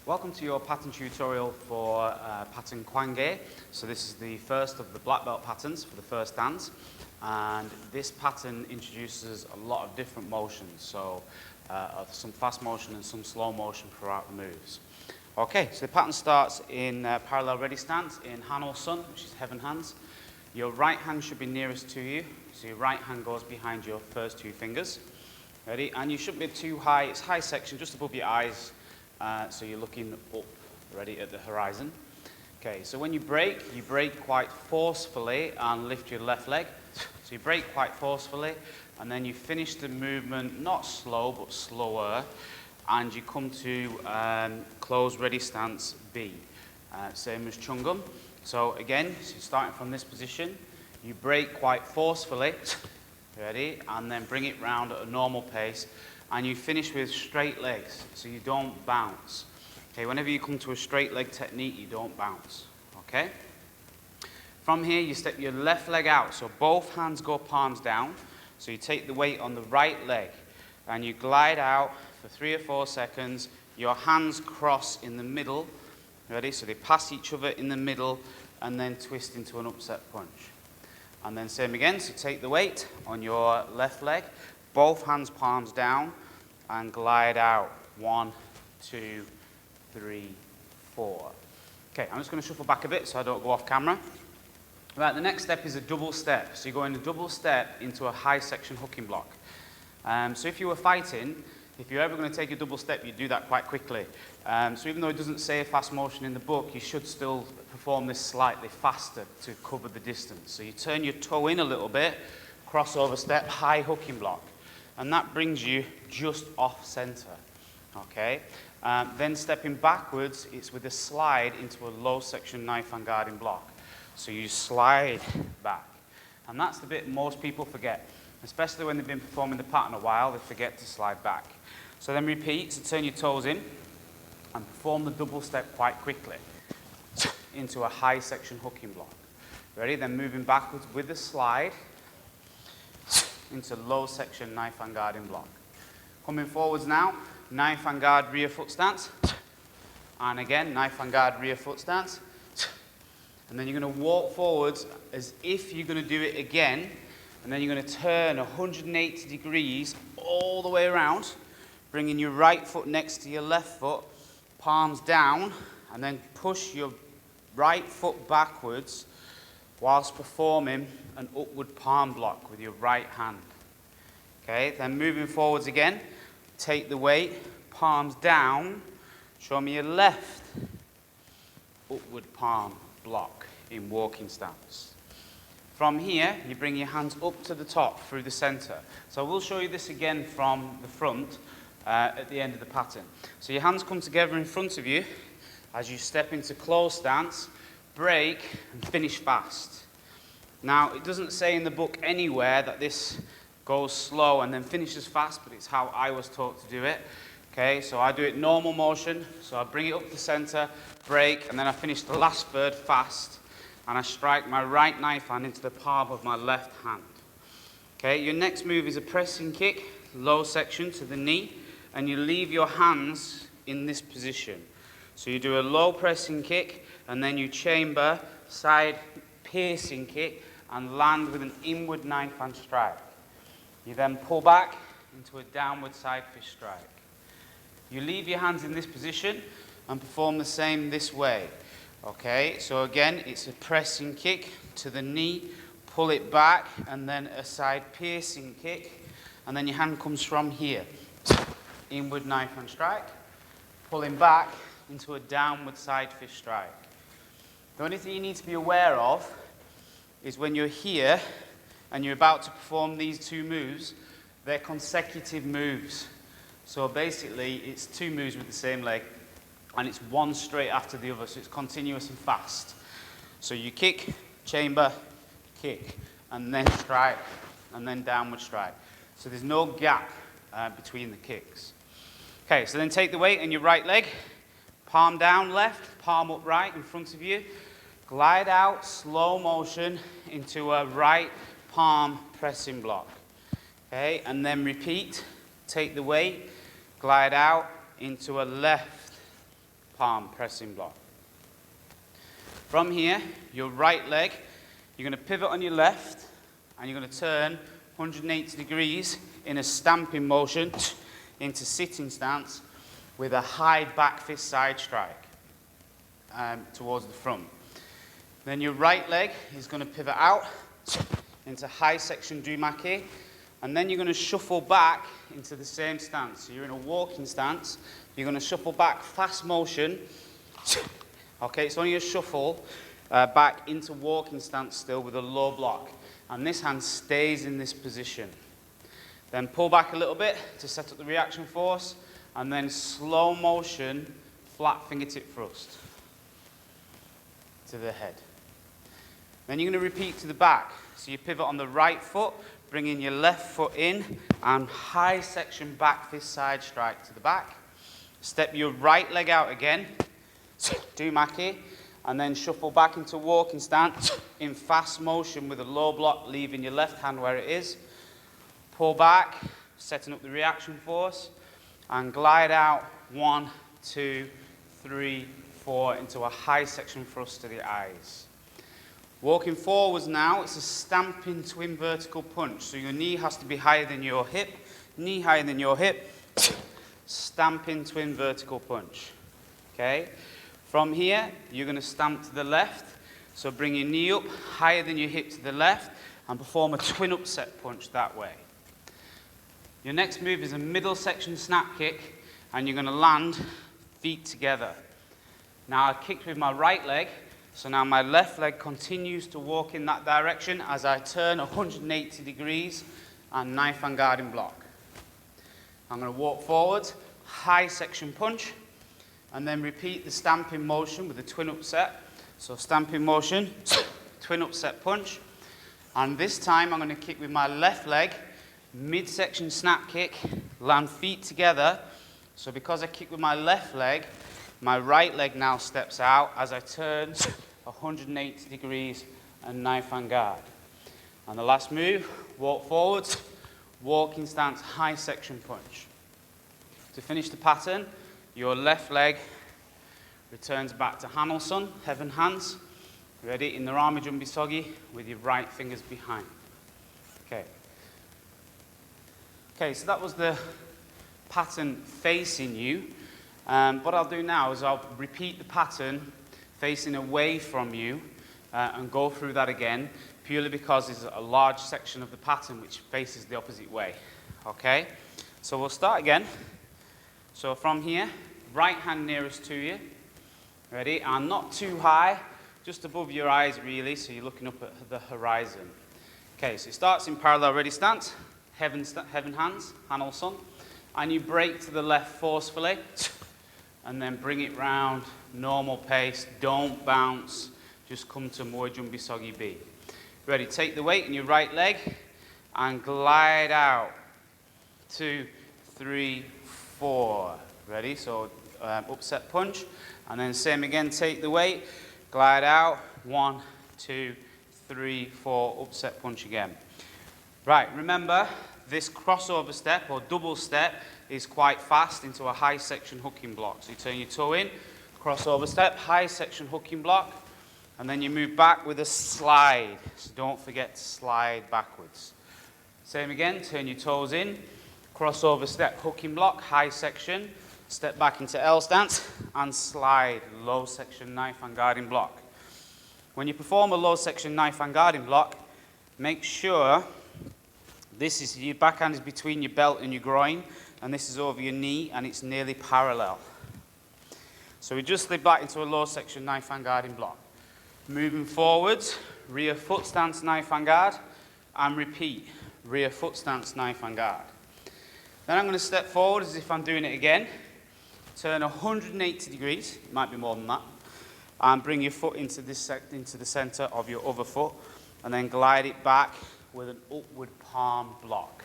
Welcome to your pattern tutorial for pattern Kwang. So this is the first of the black belt patterns for the first dance, and this pattern introduces a lot of different motions, so some fast motion and some slow motion throughout the moves. Okay, so the pattern starts in parallel ready stance in Han or Sun, which is heaven hands. Your right hand should be nearest to you, so your right hand goes behind your first two fingers. Ready? And you shouldn't be too high, it's high section just above your eyes. So you're looking up, ready, at the horizon. Okay, so when you break quite forcefully and lift your left leg. So you break quite forcefully, and then you finish the movement, not slow, but slower, and you come to closed ready stance B, same as Chungum. So again, so starting from this position, you break quite forcefully, ready, and then bring it round at a normal pace. And you finish with straight legs, so you don't bounce. Okay, whenever you come to a straight leg technique, you don't bounce. Okay? From here, you step your left leg out, so both hands go palms down. So you take the weight on the right leg, and you glide out for 3 or 4 seconds. Your hands cross in the middle. Ready? So they pass each other in the middle, and then twist into an upset punch. And then same again, so take the weight on your left leg. Both hands palms down and glide out. 1, 2, 3, 4. Okay, I'm just going to shuffle back a bit so I don't go off camera. Right, the next step is a double step. So you go in a double step into a high section hooking block. So if you were fighting, if you're ever going to take a double step, you do that quite quickly. So even though it doesn't say a fast motion in the book, you should still perform this slightly faster to cover the distance. So you turn your toe in a little bit, crossover step, high hooking block. And that brings you just off center, okay? Then stepping backwards, it's with a slide into a low section knife and guarding block. So you slide back. And that's the bit most people forget, especially when they've been performing the pattern a while, they forget to slide back. So then repeat, so turn your toes in and perform the double step quite quickly into a high section hooking block. Ready? Then moving backwards with the slide into low section knife and guarding block. Coming forwards now, knife and guard rear foot stance. And again, knife and guard rear foot stance. And then you're going to walk forwards as if you're going to do it again. And then you're going to turn 180 degrees all the way around, bringing your right foot next to your left foot, palms down, and then push your right foot backwards whilst performing an upward palm block with your right hand. Okay, then moving forwards again, take the weight, palms down, show me your left upward palm block in walking stance. From here, you bring your hands up to the top through the center. So we'll show you this again from the front at the end of the pattern. So your hands come together in front of you as you step into closed stance, break, and finish fast. Now, it doesn't say in the book anywhere that this goes slow and then finishes fast, but it's how I was taught to do it. Okay, so I do it normal motion, so I bring it up the center, break, and then I finish the last third fast, and I strike my right knife hand into the palm of my left hand. Okay, your next move is a pressing kick, low section to the knee, and you leave your hands in this position. So you do a low pressing kick, and then you chamber, side piercing kick, and land with an inward knife hand strike. You then pull back into a downward side fist strike. You leave your hands in this position and perform the same this way. Okay, so again, it's a pressing kick to the knee, pull it back, and then a side piercing kick, and then your hand comes from here. Inward knife hand strike, pulling back into a downward side fist strike. The only thing you need to be aware of is when you're here and you're about to perform these two moves, they're consecutive moves. So basically, it's 2 moves with the same leg, and it's one straight after the other, so it's continuous and fast. So you kick, chamber, kick, and then strike, and then downward strike. So there's no gap between the kicks. Okay, so then take the weight on your right leg, palm down left, palm up right in front of you. Glide out, slow motion, into a right palm pressing block. Okay, and then repeat. Take the weight, glide out into a left palm pressing block. From here, your right leg, you're going to pivot on your left, and you're going to turn 180 degrees in a stamping motion into sitting stance with a high back fist side strike towards the front. Then your right leg is going to pivot out into high section dumaki, and then you're going to shuffle back into the same stance. So you're in a walking stance, you're going to shuffle back, fast motion. Okay, it's only a shuffle back into walking stance still with a low block. And this hand stays in this position. Then pull back a little bit to set up the reaction force, and then slow motion, flat fingertip thrust to the head. Then you're going to repeat to the back. So you pivot on the right foot, bringing your left foot in, and high section back fist side strike to the back. Step your right leg out again, dumaki, and then shuffle back into walking stance in fast motion with a low block, leaving your left hand where it is. Pull back, setting up the reaction force, and glide out 1, 2, 3, 4 into a high section thrust to the eyes. Walking forwards now, it's a stamping twin vertical punch. So your knee has to be higher than your hip, knee higher than your hip, stamping twin vertical punch. Okay? From here, you're going to stamp to the left. So bring your knee up higher than your hip to the left and perform a twin upset punch that way. Your next move is a middle section snap kick, and you're going to land feet together. Now I kicked with my right leg. So now my left leg continues to walk in that direction as I turn 180 degrees and knife and guarding block. I'm going to walk forward, high section punch, and then repeat the stamping motion with a twin upset. So stamping motion, twin upset punch. And this time I'm going to kick with my left leg, midsection snap kick, land feet together. So because I kick with my left leg, my right leg now steps out as I turn 180 degrees and knife and guard. And the last move, walk forwards, walking stance, high section punch. To finish the pattern, your left leg returns back to Hanelson, heaven hands. Ready? In the Rama Jumbi Sogi with your right fingers behind. Okay. Okay, so that was the pattern facing you. What I'll do now is I'll repeat the pattern facing away from you and go through that again, purely because there's a large section of the pattern which faces the opposite way. Okay? So we'll start again. So from here, right hand nearest to you. Ready? And not too high, just above your eyes really, so you're looking up at the horizon. Okay, so it starts in parallel ready stance, heaven hands, Hanelson, and you break to the left forcefully, and then bring it round, normal pace, don't bounce, just come to Muay Jumbi Sogi B. Ready, take the weight in your right leg and glide out. 2, 3, 4. Ready, so upset punch, and then same again, take the weight, glide out, 1, 2, 3, 4, upset punch again. Right, remember, this crossover step or double step is quite fast into a high section hooking block. So you turn your toe in, crossover step, high section hooking block, and then you move back with a slide. So don't forget to slide backwards. Same again, turn your toes in, crossover step, hooking block, high section, step back into L stance, and slide, low section knife and guarding block. When you perform a low section knife and guarding block, make sure this is, your backhand is between your belt and your groin, and this is over your knee, and it's nearly parallel. So we just slid back into a low section knife and guarding block. Moving forwards, rear foot stance, knife and guard, and repeat, rear foot stance, knife and guard. Then I'm going to step forward as if I'm doing it again, turn 180 degrees, it might be more than that, and bring your foot into the center of your other foot, and then glide it back with an upward palm block.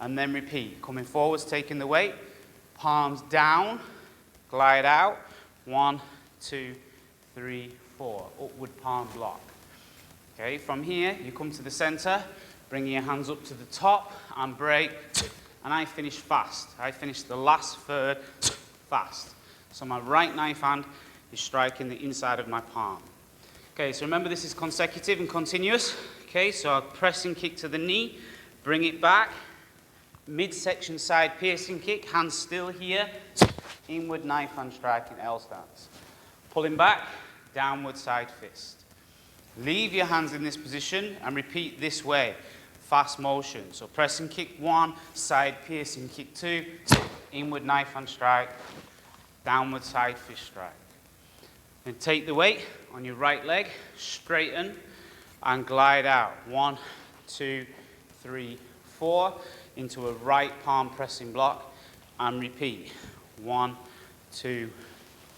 And then repeat, coming forwards, taking the weight, palms down, glide out, 1, 2, 3, 4, upward palm block. Okay, from here, you come to the center, bringing your hands up to the top and break, and I finish fast. I finish the last third fast. So my right knife hand is striking the inside of my palm. Okay, so remember this is consecutive and continuous. Okay, so I'll press and kick to the knee, bring it back, midsection side piercing kick, hands still here, inward knife hand strike in L stance. Pulling back, downward side fist. Leave your hands in this position and repeat this way, fast motion. So press and kick 1, side piercing kick 2, inward knife hand strike, downward side fist strike. Then take the weight on your right leg, straighten and glide out. 1, 2, 3, 4 into a right palm pressing block and repeat. 1, 2,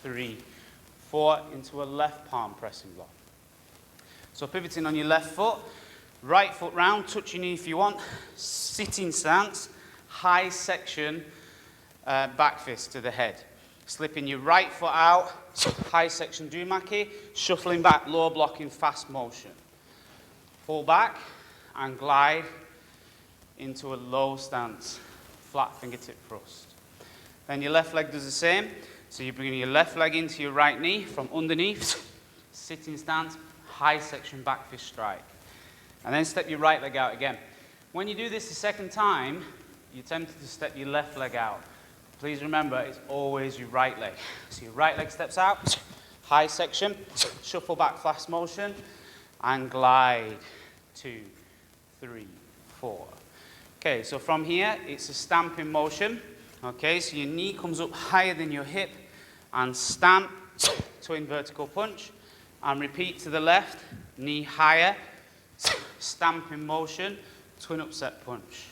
3, 4 into a left palm pressing block. So pivoting on your left foot, right foot round, touch your knee if you want, sitting stance, high section, back fist to the head. Slipping your right foot out, high section Dumaki, shuffling back, low block in fast motion. Pull back and glide into a low stance, flat fingertip thrust. Then your left leg does the same. So you're bringing your left leg into your right knee from underneath, sitting stance, high section back fist strike. And then step your right leg out again. When you do this the second time, you're tempted to step your left leg out. Please remember, it's always your right leg. So your right leg steps out, high section, shuffle back, fast motion, and glide. 2, 3, 4. Okay, so from here, it's a stamping motion. Okay, so your knee comes up higher than your hip, and stamp, twin vertical punch, and repeat to the left, knee higher, stamping motion, twin upset punch.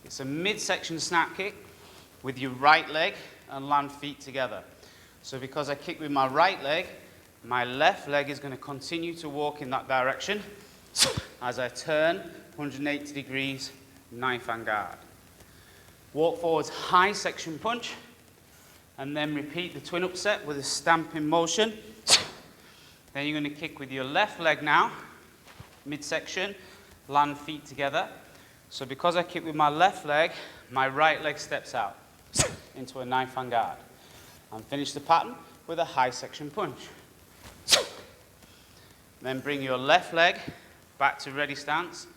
It's a midsection snap kick with your right leg and land feet together. So because I kick with my right leg, my left leg is going to continue to walk in that direction as I turn 180 degrees, knife and guard. Walk forwards, high section punch, and then repeat the twin upset with a stamping motion. Then you're going to kick with your left leg now, midsection, land feet together. So because I kick with my left leg, my right leg steps out into a knife and guard. And finish the pattern with a high section punch. Then bring your left leg back to ready stance,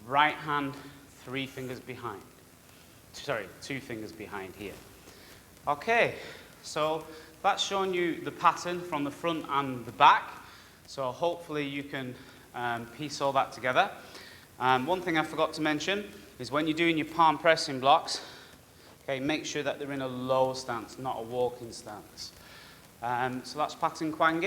right hand 3 fingers behind. Sorry, 2 fingers behind here. Okay, so that's shown you the pattern from the front and the back. So hopefully you can piece all that together. One thing I forgot to mention is when you're doing your palm pressing blocks, okay, make sure that they're in a low stance, not a walking stance. So that's pattern Kwang.